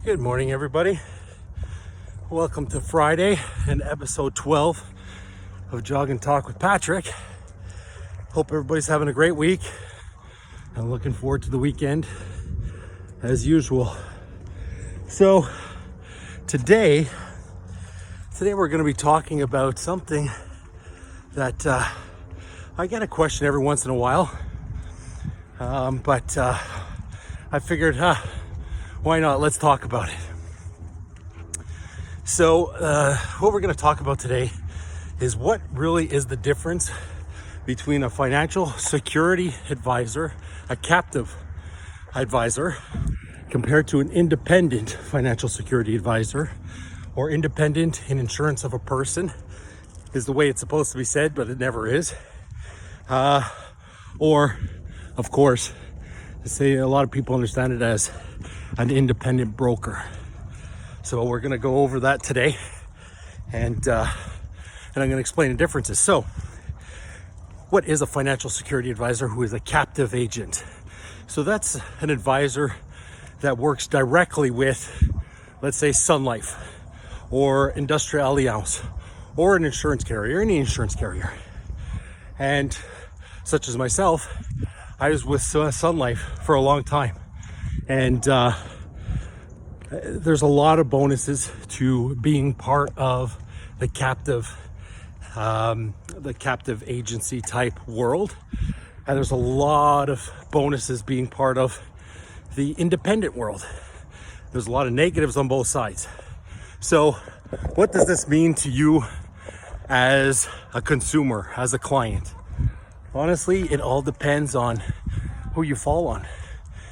Good morning, everybody. Welcome to Friday and episode 12 of Jog Talk with Patrick. Hope everybody's having a great week. I'm looking forward to the weekend as usual. So today we're going to be talking about something that I get a question every once in a while. But I figured, why not? Let's talk about it. So what we're going to talk about today is what really is the difference between a financial security advisor, a captive advisor, compared to an independent financial security advisor, or independent in insurance of a person is the way it's supposed to be said, but it never is. Or, of course, to say a lot of people understand it as an independent broker. So we're going to go over that today, and I'm going to explain the differences. So, what is a financial security advisor who is a captive agent? So that's an advisor that works directly with, let's say, Sun Life or Industrial Allianz or an insurance carrier, any insurance carrier. And such as myself, I was with Sun Life for a long time. And there's a lot of bonuses to being part of the captive agency type world. And there's a lot of bonuses being part of the independent world. There's a lot of negatives on both sides. So what does this mean to you as a consumer, as a client? Honestly, it all depends on who you fall on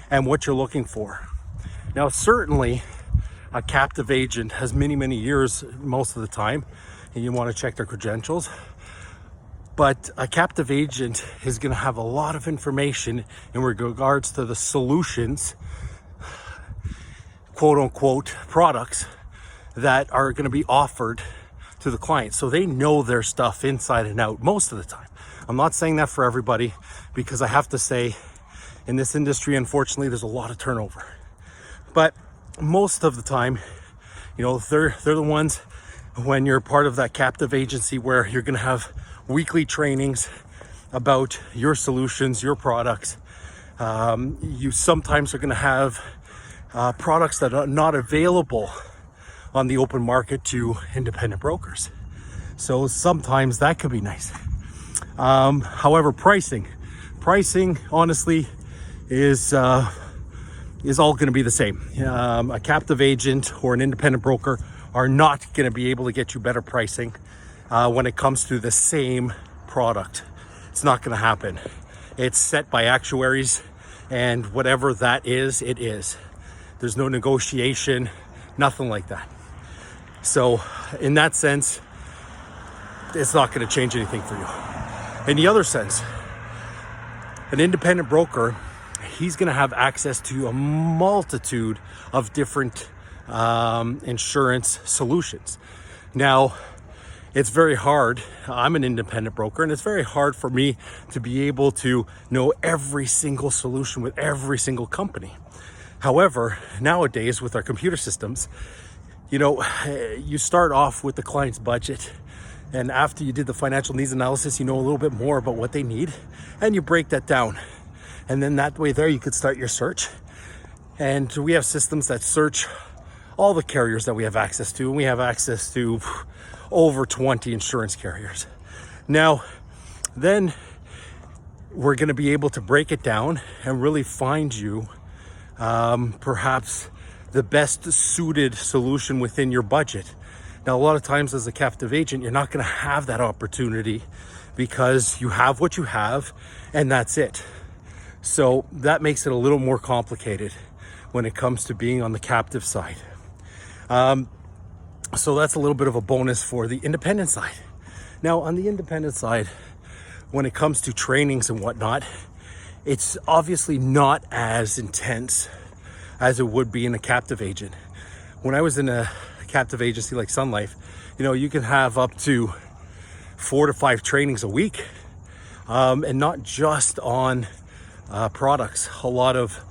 and what you're looking for. Now, certainly a captive agent has many years most of the time, and you want to check their credentials. But a captive agent is going to have a lot of information in regards to the solutions, quote unquote, products that are going to be offered to the client. So they know their stuff inside and out most of the time. I'm not saying that for everybody, because I have to say, in this industry, unfortunately, there's a lot of turnover. But most of the time, you know, they're the ones, when you're part of that captive agency, where you're going to have weekly trainings about your solutions, your products. You sometimes are going to have products that are not available on the open market to independent brokers. So sometimes that could be nice. However, pricing honestly is all going to be the same. A captive agent or an independent broker are not going to be able to get you better pricing when it comes to the same product. It's not going to happen. It's set by actuaries, and whatever that is, it is. There's no negotiation, nothing like that. So in that sense, it's not going to change anything for you. In the other sense, an independent broker, he's going to have access to a multitude of different insurance solutions. Now, it's very hard. I'm an independent broker, and it's very hard for me to be able to know every single solution with every single company. However, nowadays with our computer systems, you know, you start off with the client's budget, and after you did the financial needs analysis, you know a little bit more about what they need, and you break that down. And then that way there, you could start your search. And we have systems that search all the carriers that we have access to, and we have access to over 20 insurance carriers. Now, then we're going to be able to break it down and really find you perhaps the best suited solution within your budget. Now, a lot of times as a captive agent, you're not going to have that opportunity because you have what you have and that's it. So that makes it a little more complicated when it comes to being on the captive side. So that's a little bit of a bonus for the independent side. Now, on the independent side, when it comes to trainings and whatnot, it's obviously not as intense as it would be in a captive agent. When I was in a captive agency like Sun Life, you know, you can have up to 4 to 5 trainings a week, and not just on products, a lot of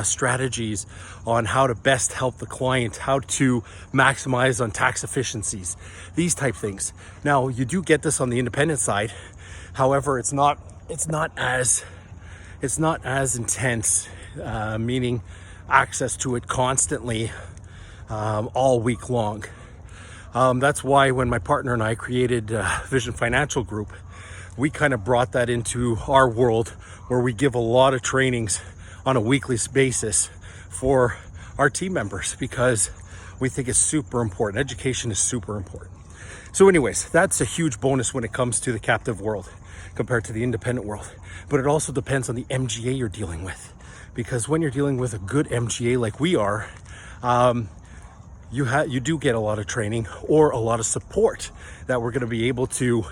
strategies on how to best help the client, how to maximize on tax efficiencies, these type things. Now, you do get this on the independent side. However, it's not as intense, meaning access to it constantly, all week long. That's why when my partner and I created Vision Financial Group, we kind of brought that into our world, where we give a lot of trainings on a weekly basis for our team members, because we think it's super important. Education is super important. So anyways, that's a huge bonus when it comes to the captive world compared to the independent world. But it also depends on the MGA you're dealing with, because when you're dealing with a good MGA like we are, you do get a lot of training or a lot of support that we're going to be able to,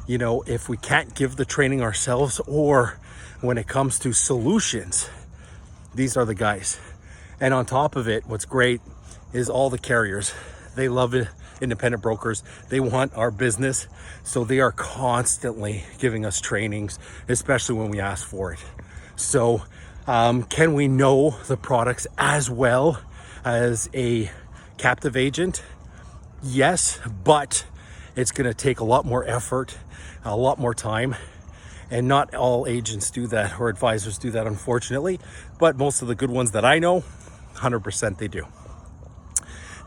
if we can't give the training ourselves, or when it comes to solutions, these are the guys. And on top of it, what's great is all the carriers, they love it. Independent brokers, they want our business, so they are constantly giving us trainings, especially when we ask for it. So can we know the products as well as a captive agent? Yes, but it's going to take a lot more effort, a lot more time, and not all agents do that, or advisors do that, unfortunately. But most of the good ones that I know, 100% they do.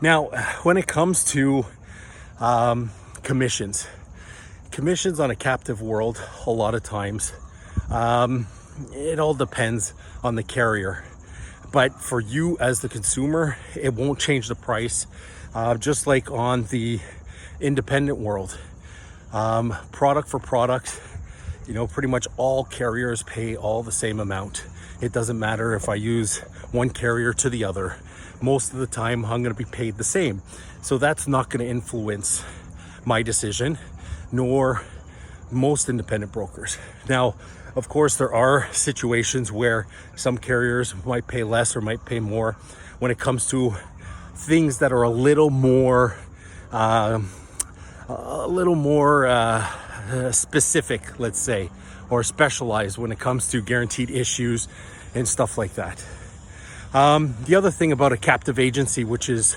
Now, when it comes to commissions on a captive world, a lot of times, it all depends on the carrier. But for you as the consumer, it won't change the price. Just like on the independent world, product for product, pretty much all carriers pay all the same amount. It doesn't matter if I use one carrier to the other. Most of the time I'm going to be paid the same. So that's not going to influence my decision, nor most independent brokers. Now, of course, there are situations where some carriers might pay less or might pay more when it comes to things that are a little more specific, let's say, or specialized when it comes to guaranteed issues and stuff like that. The other thing about a captive agency, which is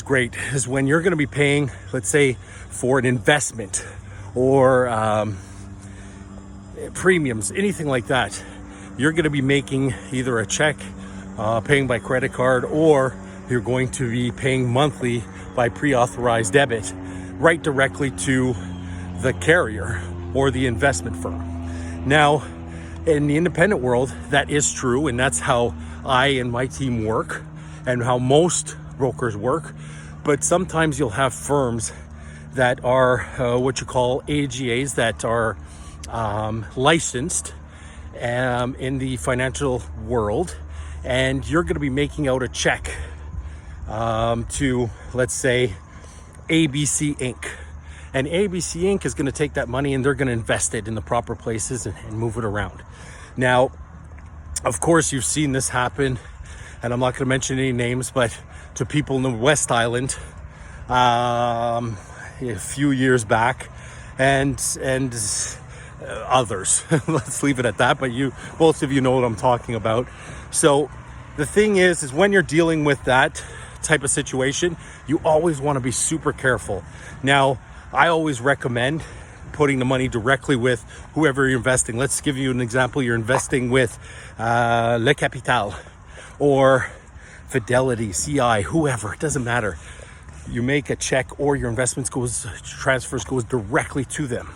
great, is when you're going to be paying, let's say, for an investment or premiums, anything like that, you're going to be making either a check, paying by credit card, or you're going to be paying monthly by pre-authorized debit right directly to the carrier or the investment firm. Now, in the independent world, that is true, and that's how I and my team work and how most brokers work. But sometimes you'll have firms that are what you call AGAs, that are licensed in the financial world, and you're going to be making out a check to, let's say, ABC Inc. And ABC Inc. is going to take that money and they're going to invest it in the proper places and move it around. Now, of course, you've seen this happen, and I'm not going to mention any names, but to people in the West Island a few years back, and others. Let's leave it at that. But both of you know what I'm talking about. So the thing is when you're dealing with that type of situation, you always want to be super careful. Now, I always recommend putting the money directly with whoever you're investing. Let's give you an example. You're investing with Le Capital or Fidelity, CI, whoever, it doesn't matter. You make a check, or your investments goes directly to them,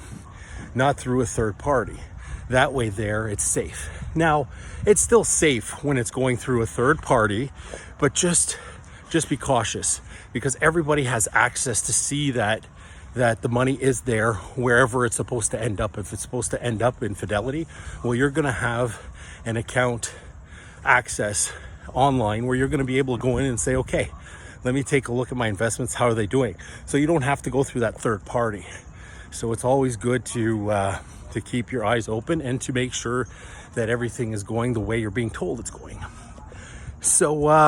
not through a third party. That way there, it's safe. Now, it's still safe when it's going through a third party, but just be cautious, because everybody has access to see that the money is there wherever it's supposed to end up. If it's supposed to end up in Fidelity, well, you're going to have an account access online where you're going to be able to go in and say, okay, let me take a look at my investments. How are they doing? So you don't have to go through that third party. So it's always good to keep your eyes open and to make sure that everything is going the way you're being told it's going. So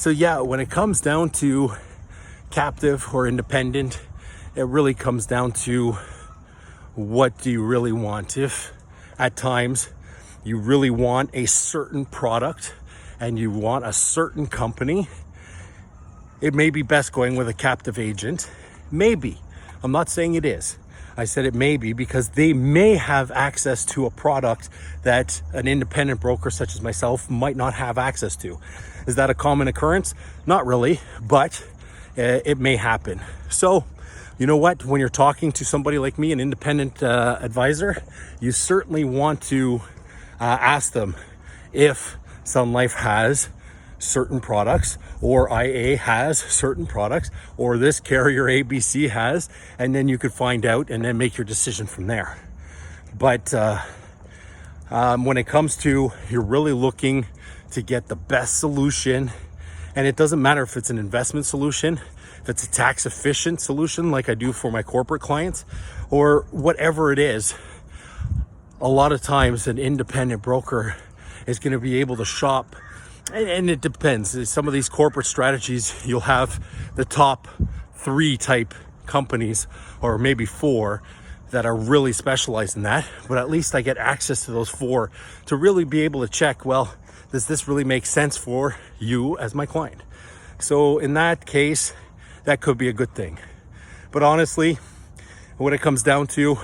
yeah, when it comes down to captive or independent, it really comes down to what do you really want. If at times you really want a certain product and you want a certain company, it may be best going with a captive agent. Maybe. I'm not saying it is. I said it may be because they may have access to a product that an independent broker such as myself might not have access to. Is that a common occurrence? Not really, but it may happen. So, you know what? When you're talking to somebody like me, an independent advisor, you certainly want to ask them if Sun Life has certain products, or IA has certain products, or this carrier ABC has, and then you could find out and then make your decision from there. But when it comes to you're really looking to get the best solution, and it doesn't matter if it's an investment solution, if it's a tax efficient solution like I do for my corporate clients, or whatever it is, a lot of times an independent broker is going to be able to shop. And it depends. Some of these corporate strategies, you'll have the top 3 type companies, or maybe 4, that are really specialized in that. But at least I get access to those 4 to really be able to check, well, does this really make sense for you as my client? So in that case, that could be a good thing. But honestly, what it comes down to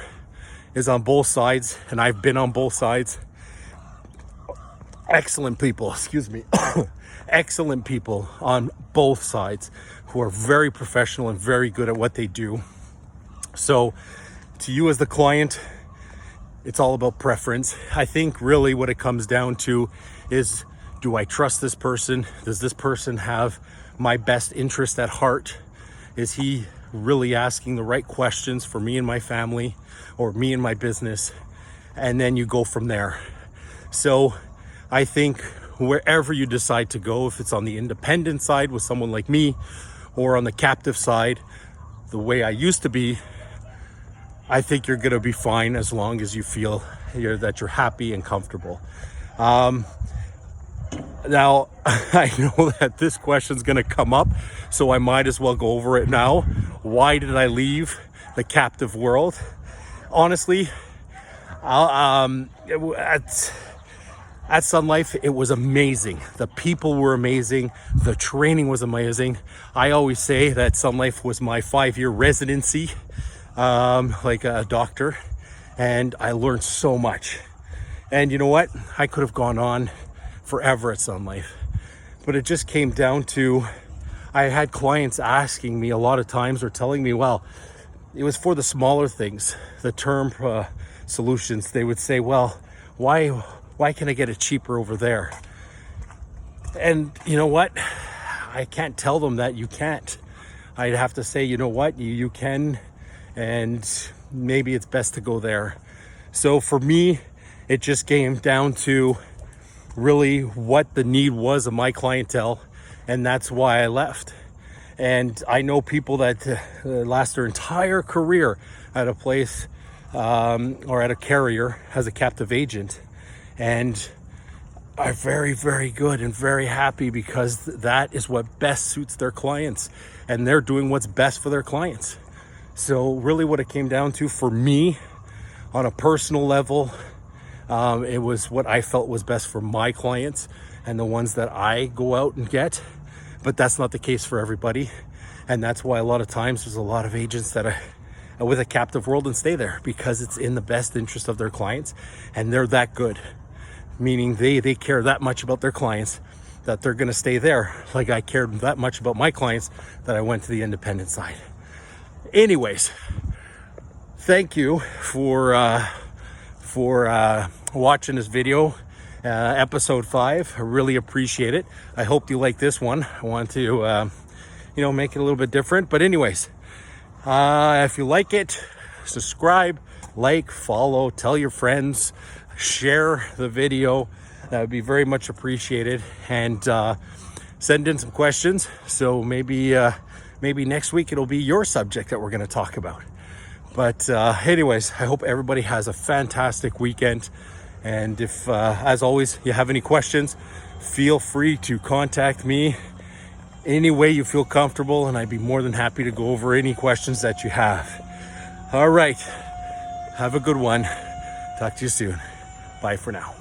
is on both sides, and I've been on both sides. Excellent people, excellent people on both sides who are very professional and very good at what they do. So to you as the client, it's all about preference. I think really what it comes down to is, do I trust this person? Does this person have my best interest at heart? Is he really asking the right questions for me and my family, or me and my business? And then you go from there. So I think wherever you decide to go, if it's on the independent side with someone like me, or on the captive side, the way I used to be, I think you're going to be fine as long as you feel that you're happy and comfortable. Now, I know that this question's going to come up, so I might as well go over it now. Why did I leave the captive world? Honestly, at Sun Life, it was amazing. The people were amazing. The training was amazing. I always say that Sun Life was my 5-year residency, like a doctor, and I learned so much. And you know what? I could have gone on forever at Sun Life, but it just came down to, I had clients asking me a lot of times, or telling me, well, it was for the smaller things, the term solutions. They would say, well, why can I get it cheaper over there? And you know what? I can't tell them that you can't. I'd have to say, you know what? You can, and maybe it's best to go there. So for me, it just came down to really what the need was of my clientele, and that's why I left. And I know people that last their entire career at a place or at a carrier as a captive agent, and are very, very good and very happy because that is what best suits their clients, and they're doing what's best for their clients. So really what it came down to for me on a personal level, it was what I felt was best for my clients and the ones that I go out and get. But that's not the case for everybody. And that's why a lot of times there's a lot of agents that are with a captive world and stay there because it's in the best interest of their clients, and they're that good. Meaning they care that much about their clients that they're going to stay there. Like I cared that much about my clients that I went to the independent side. Anyways, thank you for watching this video, episode 5. I really appreciate it. I hope you like this one. I want to make it a little bit different. But anyways, if you like it, subscribe, like, follow, tell your friends, share the video. That would be very much appreciated. And send in some questions. So maybe next week it'll be your subject that we're going to talk about. But anyways, I hope everybody has a fantastic weekend. And if, as always, you have any questions, feel free to contact me any way you feel comfortable, and I'd be more than happy to go over any questions that you have. All right. Have a good one. Talk to you soon. Bye for now.